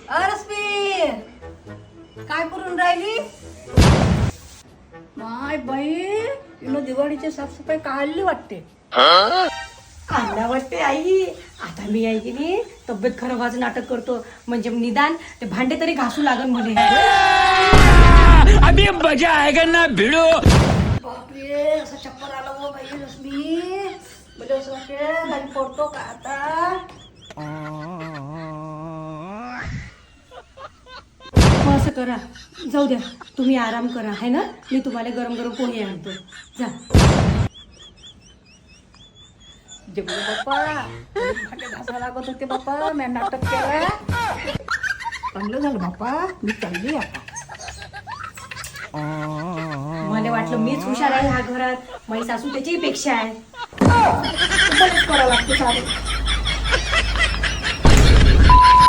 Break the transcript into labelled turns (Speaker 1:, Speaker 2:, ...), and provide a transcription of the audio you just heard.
Speaker 1: रश्मी काय करून राहिली? माय बाई तिनं दिवाळीची साफसफाई काढली वाटते.
Speaker 2: आणला वाटते आई. आता मी आहे की नाही तब्येत खराब व्हायचं नाटक करतो म्हणजे निदान ते भांडे तरी घासू लागन म्हणे.
Speaker 3: अभी मजा आएगा ना भिड़ो.
Speaker 1: बापरे असं चक्कर आलं हो बाई रश्मी. म्हणजे असं वाटते काही पडतो का आता.
Speaker 2: असं करा जाऊ द्या तुम्ही आराम करा है ना. मी तुम्हाला गरम गरम पोहे आणतो जा.
Speaker 1: जेवढे बाप्पा भांडे घासायला लागत होते बाप्पा. मी नाटक केलं चांगलं झालं बाप्पा. मी चालली आता.
Speaker 2: मला वाटलं मीच हुशार आहे ह्या घरात. माझी सासू त्याच्याही पेक्षा आहे.
Speaker 1: तुम्हालाच करावं लागतं सारं.